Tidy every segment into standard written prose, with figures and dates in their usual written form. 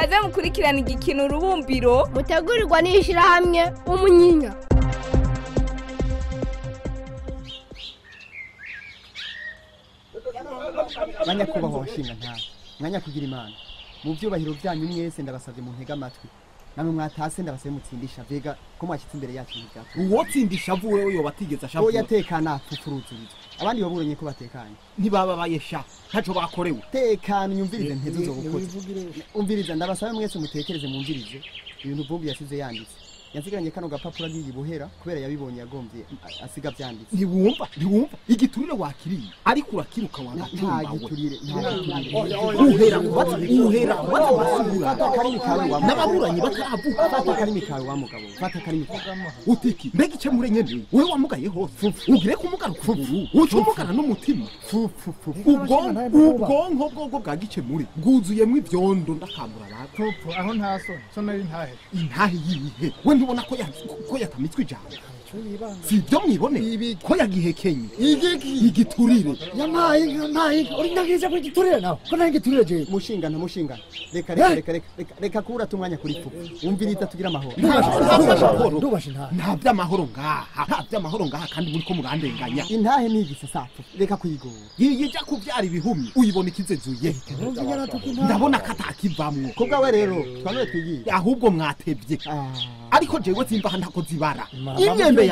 kaze mukurikirana igikino urubumbiro mutegurirwa n'ishirahamwe Umunyinya. Banyakubahwa bashinga ntawe mwanya kugira imana mu byubahiro byanyu mwese ndabasabye mu ntega amatwi namwe mwatase ndabasabye mutsindisha vega ko mwashitse imbere yacu n'ibyacu uwo tsindisha vuwe yo batigeze ashavu yatekana pfupfuruzurizo abandi baburanye ko batekanye ntibaba bayesha ntaco bakorewe tekana nyumvirize ntezo zo gukoza umviriza ndabasabye mwese mutekereze mumvirize ibintu vuga yasize yanditse yansiganye kano gapapuro agiye buhera kubera yabibonye yagombye asiga byanditse ntiwumva igiturire wakiriye ariko urakiruka wanatumba giturire uhera basubura fata karimi kawe wa n'ababuranyi bataravuka fata karimi kawe wa mugabo fata karimi kawe utiki mbega icyo mure nyene wewe wamugaye hose ugire kumugara kuguru ucumugara n'umutima ubwonko bwo bwa gice muri bwuzuyemwe ivyondo ndakambura abantu aho ntaso so nari intahe yihe ubona ko yatamitswe ijambo si byo mwibone ko yagihekenye igiturire yamaye uri ndagize ko igiturire nawe ko nari igiturire je mushingana reka kubura tumwanya kuri fu umviriza tugira amahoro nta by'amahoro ngaha kandi muri ko murandenganya intahe ni igisasato reka kuyigora yija kubyara ibihumye uyibona ikizezuye ndabona ko atakivamwo ko bwawe rero twanone twigiye ahubwo mwatevye ariko jewe simba ntako zibara imyembe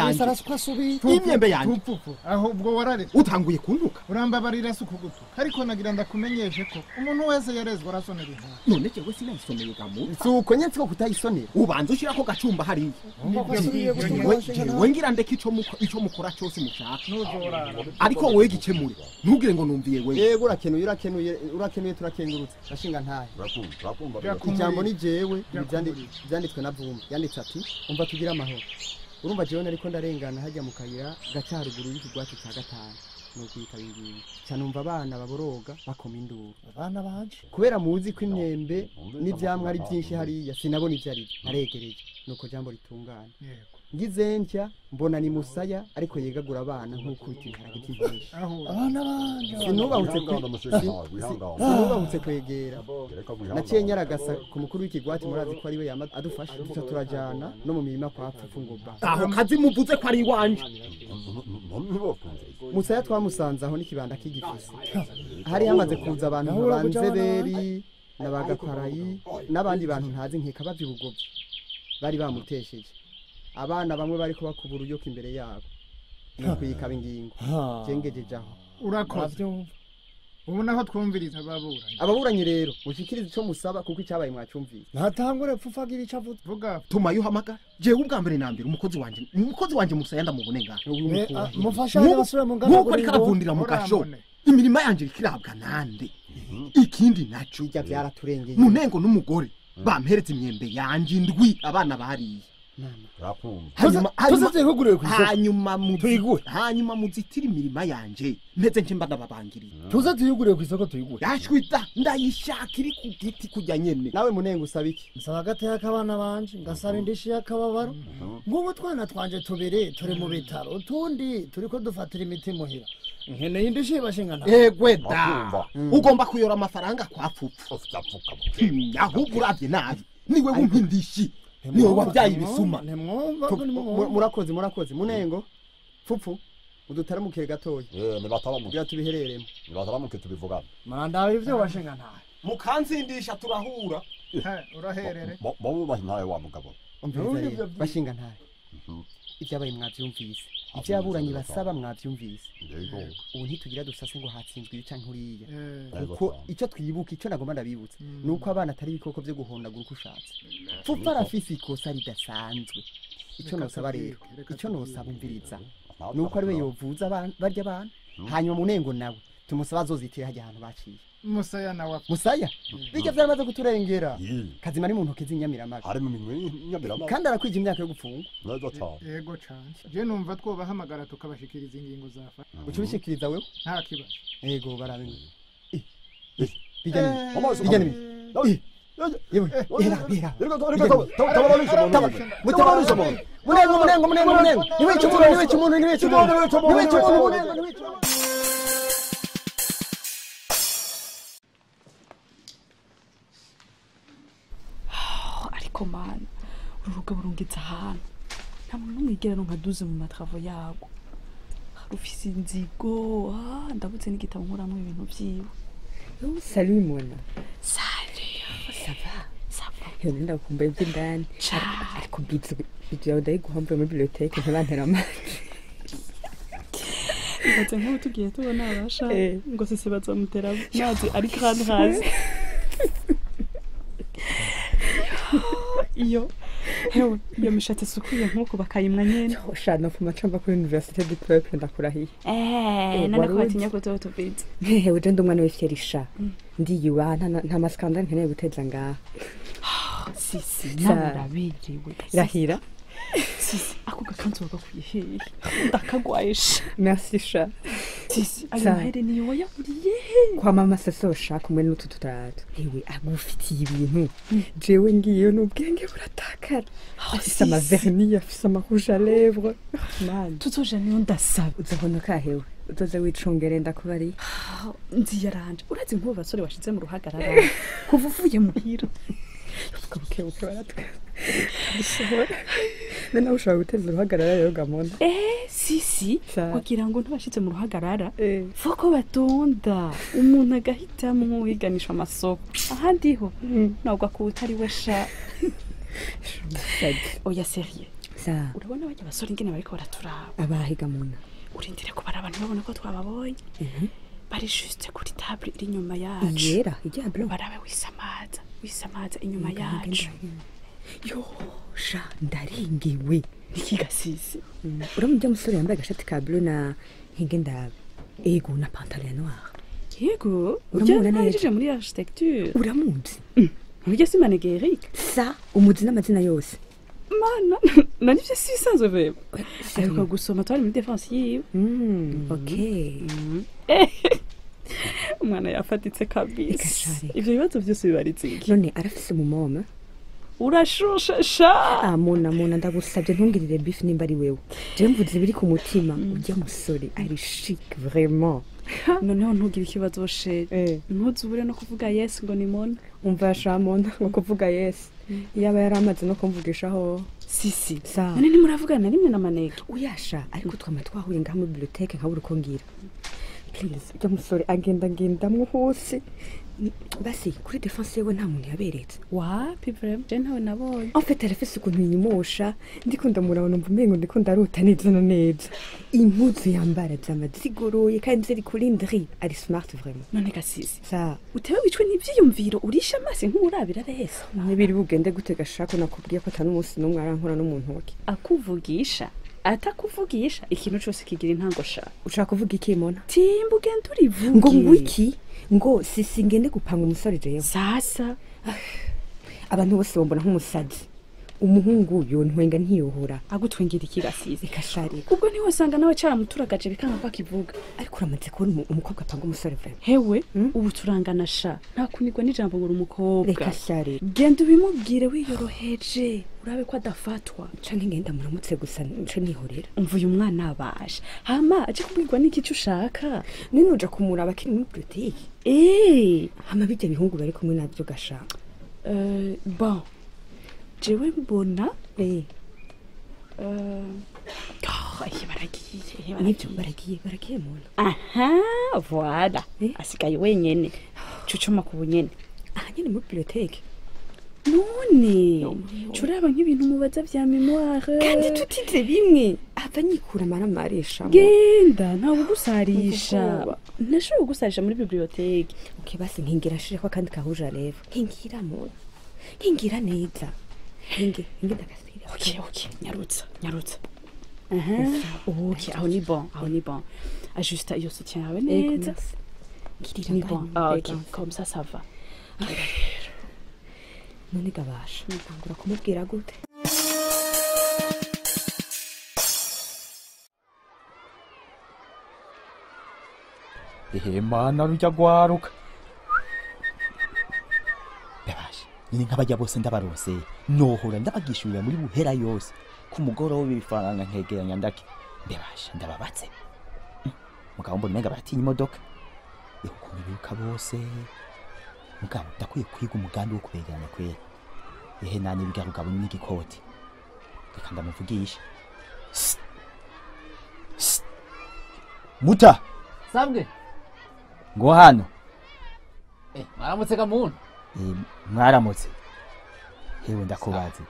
yanjye ahubwo warare utanguye kuntuka urambabarira suku gutu ariko nagira ndakumenyeshe ko umuntu wese yarezwe arasonera intahe none jewe sinayisomeye gamu suko nyetse ko kutayisonera ubanza ushira ko gacumba hariya wengira ndeke ico mukora cyose mushaka ariko wewe gikemure ntugire ngo numviye wewe yego urakenuye turakengurutse bashinga ntahe ijambo ni jewe byanditswe na Vumbi yanditse ati umva tugira amahoro urumva jewe nariko ndarengana hajya mu kayira gaca haruguru y'ikigwati cya gatanu nukwita bingiye cyanumva abana baboroga bakoma induru abana banje kubera muzi ko imyembe n'ivyamwa ari byinshi hariya sinabona ivyo ari naregereje nuko jambo ritungana ngize ntya mbona ni Musaya ariko yegagura abana nk'uko ibiharage by'inkeshi abana banje sinubahutse kwegera naciye nyaragasa ku mukuru w'ikigwati murazi ko ari we adufasha duca turajana no mu mirima kwa pfufu ngo ba aho kazi muvuze ko ari iwanje Musaya twamusanze aho n'ikibanda k'igifisi hari hamaze kuza abantu banze beri n'abagakarayi n'abandi bantu ntazi nkeka bavy'ubugobyi bari bamutesheje abana bamwe bariko bakubura uyoka imbere yabo nakuyikaba ingingo jengejeje aho urakoze ubona ko twumviriza ababuranyi rero mushikirize ico musaba kuko icyabaye mwacumvira ntatangure pfufagira ico avuga tuma yuhamagara jewe ubwa mbere nambira umukozi wanje Musaya ndamubone ngaho mufasha abasura mu ngana nkuko ariko aravundira mu gasho imirima yanje ikirabwa nande ikindi naco bijya byaraturengeye munengo n'umugore bamperetse imyembe yanje indwi abana bariye hanyuma muzitira imirima yanje mpeze nce mbaga babangiriye tuze tuyiguriye ku isoko tuyigure yashwita ndayishaka iri ku giti kujya nyene nawe munengo usaba iki nsaba gate y'akabana banje ngasaba indishi y'akababaro ngubu twana twanje tubiri turi mu bitaro utundi turiko dufatira imiti muhira nkeneye indishi bashinga nta egweda ugomba kuyora amafaranga kwa pfupfu ahubwo uravye nabi niwe w'impidishi niwe wabyaye ibisuma murakoze munengo pfupfu udutaramukire gatoya nibataramuke tubihereremo nibataramuke tubivugana manda ivyo bashinga ntahe mukanzindisha turahura uraherere babubaha ntawe wa mugabo bashinga ntahe ibyabaye mwavyumvise ibyaburanye basaba mwavyumvise ubu ntitugira dusase ngo hatsinzwe ibica nkuriya kuko icyo twibuka icyo nagomba ndabibutsa nuko abana atari ibikoko byo guhondagura uko ushatse pfupa arafise ikosa ridasanzwe icyo nosaba rero icyo nosaba umviriza nuko ari we yovuza barya abana hanyuma munengo nawe tumusaba azozitira hajya ahantu baciye Musaya nawe Musaya bijya byamaze kuturengera kazima ari mu ntoke z'inyamiramaga ari mu minwe y'inyamiramaga kandi arakwije imyaka yo gupfunga neza cyane yego cyane je numva twobahamagara tukabashikiriza ingingo zafa ucubishikiriza wewe nta kibazo yego barabe bijyane yewe munengo niwe cyumuntu ariko mana uru rugabo rungiza ahantu nta muntu n'umwigera nkaduze mu matravo yago rufise inzigo ndabutse n'igitabo nkuramwo ibintu vyiwe. Salut Mona. Salut. Ça va? Ça va. Yo ndakumbuye by'indani. Ariko bizo ndayiguhambuye muri bibliothèque ntibantera amazi. Ibaze nk'ubu tugiye tubona abasha ngo sisi bazamutera amazi ariko hano hazi. Iyo mishatsi sukuye nk'uko bakayimwa nyene. Ushana ku macamba kuri Université du Peuple ndakurahiye. Nana kwatinya ko toto bize. Hewe je ndumwana w'ifyerisha. Ndiyuba nta maskandal nkeneye guteza ngaha. Sisi narabiriwe. Rahira. Sisi ako gakanzu bakwiye ndakagwaisha. Merci sha. Sisi ayo niyo wayaburiye. Kwa mama sasosha kumwe n'utu tutatu. Hewe agufitiye ibintu. Jewe ngiye n'ubwenge buratakara. Afise ama vernis, afise ama rouge à lèvres. Man. Tuzoja niyo ndasaba. Uzabona ka hewe. Utoze wicongere ndakubari. Nzi yaranje. Urazi nk'ubu basore washize mu ruhagarara. Kuva uvuye muhira. Uke baratwe. Nena ushobora guteza uruhagarara rero gamona. Sisi kugira ngo ntubashitse mu ruhagarara foko batonda umuntu agahitamwo wiganisha amasoko ahandi ho ntabwo akutari we sha. Oya serieux urabona bajya basore ingene bariko baraturaba abahiga muna urindire ko barabana babona ko twababonye bari juste kuri table iri nyuma yacu yera ijya blo barabe wisamaza inyuma yacu. Yo sha ndaringiwe ikigasizi uramujya musore yambaye agashati ka bleu na hingenda ego na pantalon noir. Yego uramubona neza muri architecture uramunzi urya si Manegeric sa umuzi n'amazina yose mana nani byo sisanzwe bebe ariko gusoma twari muri defense yiwe. Okay umwana yafatitse kabisa ivyo bibazo byose bibaritse iki none arafise umumoma urashusha sha muna ndagusabye ntungirire beef nimba ari wewe je mvuze biri ku mutima ujya musore ari chic vraiment. Noneho ntugira ikibazo she ntuzubure no kuvuga yes ngo ni Mona umva sha Mona ngo kuvuga yes yaba yaramaze no kumvugishaho. Sisi none ntimuravugana rimwe na Manege uyasha ariko twama twahuye ngaha muri bibliothèque nkabura uko ngira please ujya musore agendamwo hose basi kuri defense yewe nta muntu yaberetse wapi vraiment je ntawe nabonye en fait arafise ukuntu yinyimosha ndikunda murabona mvu mengo ndikunda arota neza na neza impuzu yambara z'amazigoroye kandi ziri kuri ndri ari smart vraiment. None gasisi sa utewe wicwe n'ivyiyumviro urisha amazi nk'urabira resa nibiri bugende gutega shako nakubwiye ko atanu umunsi n'umwe arankora n'umuntu wake akuvugisha atakuvugisha ikintu cyose kigira intango sha. Ushaka kuvuga iki Mona? Timba ugenda urivuge ngo ngwiki ngo sisi ngende gupanga umusore jewe sasa abantu bose bombona nk'umusazi umuhungu yo ntwenga ntiyohora agutwengira ikigasize kashari kubwo niwe usanga nawe cara muturagaje bikanga ko akivuga ariko uramaze kubona umukobwa apanga umusore vraiment. Hewe ubu turangana sha nta kunigwa n'ijambo ngo umukobwa kashari genda ubimubwire wiyoroheje urabe ko adafatwa canke ngenda muramutse gusa nce nihorera umva uyu mwana abaje hama aje kubwirwa n'ikicu ushaka none uja kumuraba kiri muri bibliothèque hama bijya bihungu bari kumwe navyo gashaka bon jewe mbona baragiye Mona. Aha voilà asigaye wenyene cucuma ku bunyene nyene muri bibliothèque none curaba nk'ibintu mubaza vya memoire kandi tutize bimwe ava nyikura maramarisha genda ntawe ugusarisha nashobora kugusarisha muri bibliothèque. Okay basi nkingira shireko kandi kahuje rero nkingira Mona nkingira neza nkinge ndakasira. Okay nyarutsa okay aho ni bon ajusta iyo soutien yawe neza ngirira ni bon okay comme ça va. None gabasha ngura kumubwira gute Mana rujya gwaruka ndabasha ni nk'abajya bose ndabarose nohora ndabagishurira muri buhera yose ku mugoroba bifaranga nkegeranya ndake ndabasha ndababatse mugabo mbona menga baratinya imodoka ukuntu biruka bose mugabo ndakwiye kwiga umugambi wo kubegeranya kwera ehe nani bigarugabo n'igikoti reka ndamuvugisha muta sabwe ngo hano mwaramutse gamuntu mwaramutse hewe ndakubaze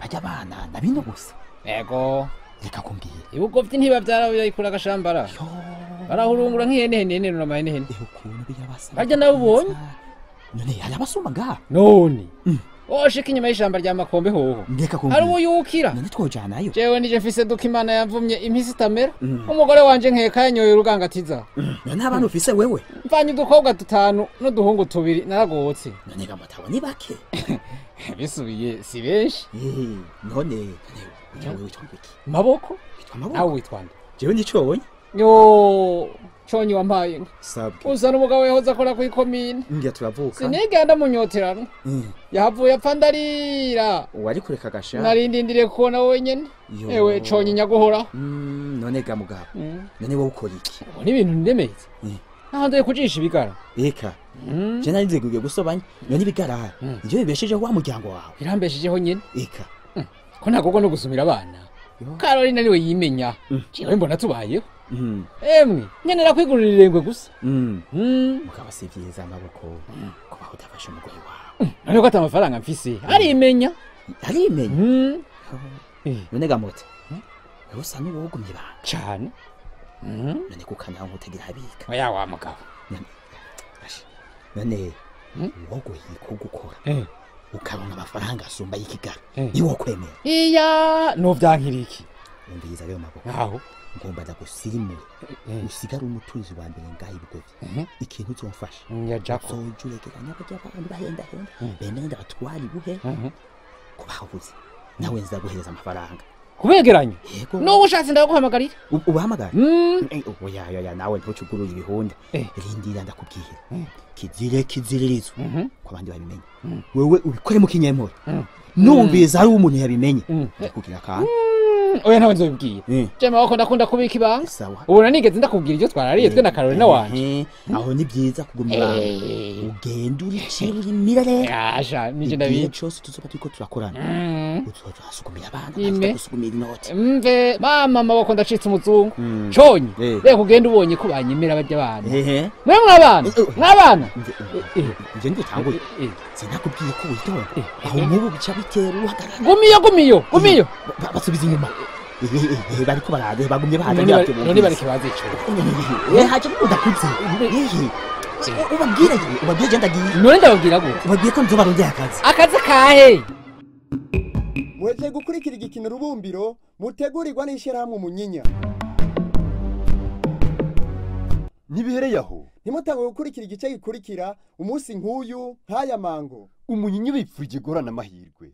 bajya abana na bino gusa ego reka kumbwira ibigo by'intiba byarabikura agashambara barahurungura nk'ihene n'amaye n'ihene ukuntu biyabasa barya nawe ubonye none hari abasuma ngaha none oshika inyuma y'ishamba rya makombe hoho ndeka kumbwira hari uwo yukira none twojanayo jewe nije mfise dukimana yavumye impisi itamera umugore wanje nkeka yanyoye urugangatiza none abantu ufise wewe mvanye udukobwa dutanu n'uduhungu tubiri naragotse none gamatawa ni bake bisubiye si benshi none wewe witwa iki maboko maboko nawe witwa nde jewe niconye yo conyi wampaye inka sabwe uzana umugabo yahoze akora ku ikomine ngiye turavuka sinigenda munyoterano yahavuye apfa ndarira wari kureka agasha narindindiriye kubona wowe nyene ewe conyi nyaguhora none ga mugabo none wowe ukora iki ubu ni ibintu ndemeze nahanduye kujisha ibigara eka je nari nziguye gusobanya none ibigara ivyo bibeshejeho wa muryango wawe birambeshejeho nyene eka ko ntagogo no gusumira abana Caroline niwe yimenya jewe mbona tubayeho emwe nkenera kwigurira irengwe gusa mugabo si vyiza amaboko kubaho udafashe umugore wawe none ko ata amafaranga mfise arimenya none gamote wewe usa n'uwugumye ba cane none kukanya nk'utagira habika oya wa mugabo none wogo hiko gukora ukaronka amafaranga asumba y'ikigara niwo kwemera iya no vyankiriki umbiza rero maboko aho ngomba ndagusirimure usigara umutunzi wa mbere ngaho ibigovi ikintu uzomfasha nyajako uzojuregeranya bajya abantu bahenda benda batwara ibuhe kubahuze nawe nzaguhereza amafaranga kubegeranya no ushatse ndaguhamagarira ubahamagara oya nawe ntucuguruye ibihunda rindira ndakubwira kiziririzo ko abandi babimenye wewe ubikore mu kinyemura numbiza ari umuntu yabimenye ndakubwira kandi oya ntawe nzobibwiye je maboko ndakunda kubika ibanga ubu nanigeze ndakubwira ibyo twarariye twe na Caroline wanje aho ni byiza kugumya ibanga ugenda uricira urimira rero yasha nije ndabiye cyose tuzoba turiko turakorana uzosugumira abana gusugumira inoti mve mama maboko ndacitse umuzungu conyi reka ugenda ubonye ko banyemera barya abana mwe mwabana nje ngutanguye sinakubwiye ko witonda aho mubu bica bitera uhagarara gumiyo basubiza inyuma bariko barade bagumye none bareke bazica haje udakutse ubabwire je ndagiye none ndababwira gute ubabwiye ko nzobarondeye akazi kahe mweje gukurikira igikino rubumbiro mutegurirwa n'ishirahamwe Munyinya nibihereye aho ntimutangwe gukurikira igice gikurikira umunsi nk'uyu nk'aya mango Umunyinya bipfurije guhorana amahirwe